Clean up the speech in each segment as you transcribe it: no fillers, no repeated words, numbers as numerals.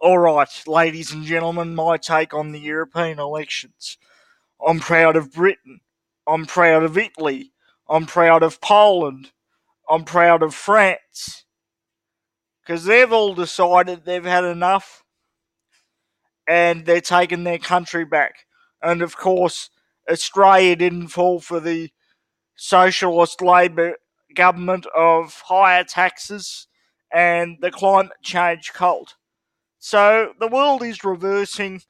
Alright, ladies and gentlemen, my take on the European elections. I'm proud of Britain. I'm proud of Italy. I'm proud of Poland. I'm proud of France. Because they've all decided they've had enough and they're taking their country back. And of course, Australia didn't fall for the socialist Labor government of higher taxes and the climate change cult. So the world is reversing,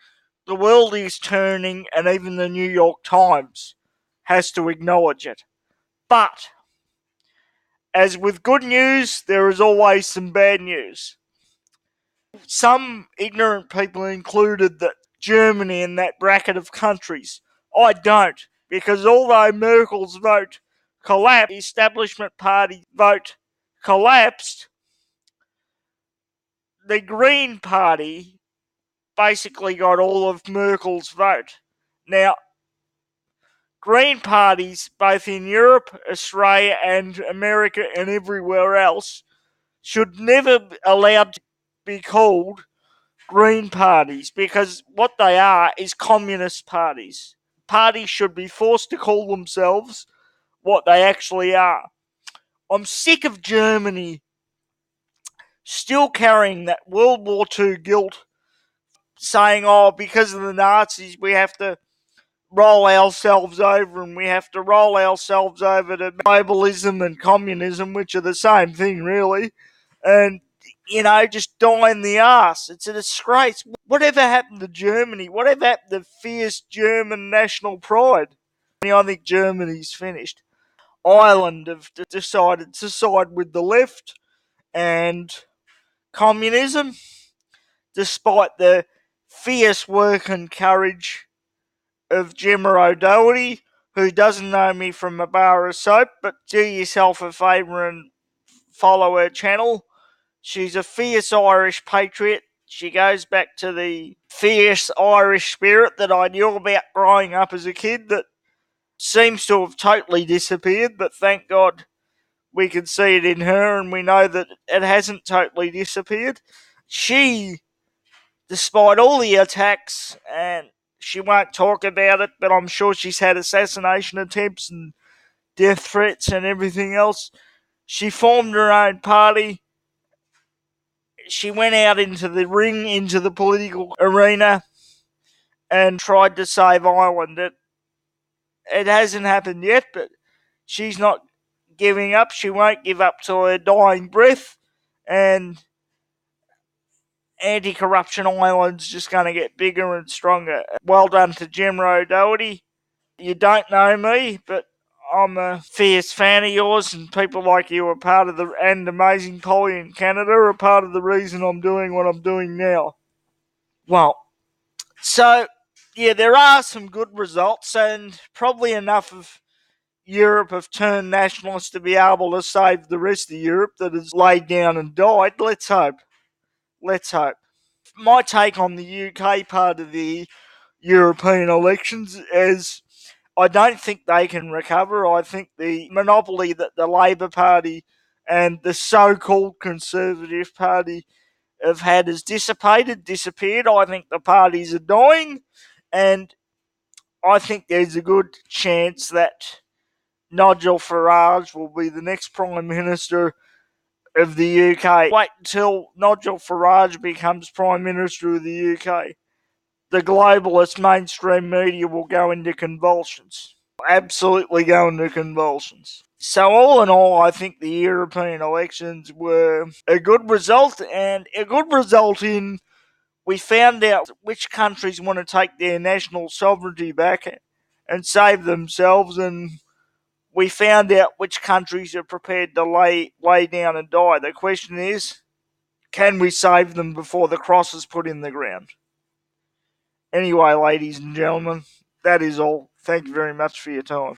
the world is turning, and even the New York Times has to acknowledge it. But, as with good news, there is always some bad news. Some ignorant people included that Germany in that bracket of countries. I don't, because although Merkel's vote collapsed, the establishment party vote collapsed, the Green Party basically got all of Merkel's vote. Now, Green parties, both in Europe, Australia, and America, and everywhere else, should never be allowed to be called Green parties because what they are is communist parties. Parties should be forced to call themselves what they actually are. I'm sick of Germany still carrying that World War II guilt, saying, oh, because of the Nazis, we have to roll ourselves over and we have to roll ourselves over to globalism and communism, which are the same thing, really. And, just die in the arse. It's a disgrace. Whatever happened to Germany? Whatever happened to fierce German national pride? I think Germany's finished. Ireland have decided to side with the left and communism, despite the fierce work and courage of Gemma O'Doherty, who doesn't know me from a bar of soap, but do yourself a favour and follow her channel. She's a fierce Irish patriot. She goes back to the fierce Irish spirit that I knew about growing up as a kid that seems to have totally disappeared, but thank God we can see it in her and we know that it hasn't totally disappeared. She, despite all the attacks, and she won't talk about it, but I'm sure she's had assassination attempts and death threats and everything else. She formed her own party. She went out into the ring, into the political arena, and tried to save Ireland. It hasn't happened yet, but she's not giving up. She won't give up till her dying breath. And Anti-Corruption Ireland's just going to get bigger and stronger. Well done to Gemma O'Doherty. You don't know me, but I'm a fierce fan of yours, and people like you are part of and Amazing Polly in Canada are part of the reason I'm doing what I'm doing now. Well, so, yeah, there are some good results, and probably enough of Europe have turned nationalist to be able to save the rest of Europe that has laid down and died. Let's hope. Let's hope. My take on the UK part of the European elections is I don't think they can recover. I think the monopoly that the Labor Party and the so-called Conservative Party have had has disappeared. I think the parties are dying, and I think there's a good chance that Nigel Farage will be the next Prime Minister of the UK. Wait until Nigel Farage becomes Prime Minister of the UK. The globalist mainstream media will go into convulsions. Absolutely go into convulsions. So all in all, I think the European elections were a good result, and a good result in we found out which countries want to take their national sovereignty back and save themselves, and we found out which countries are prepared to lay down and die. The question is, can we save them before the cross is put in the ground? Anyway, ladies and gentlemen, that is all. Thank you very much for your time.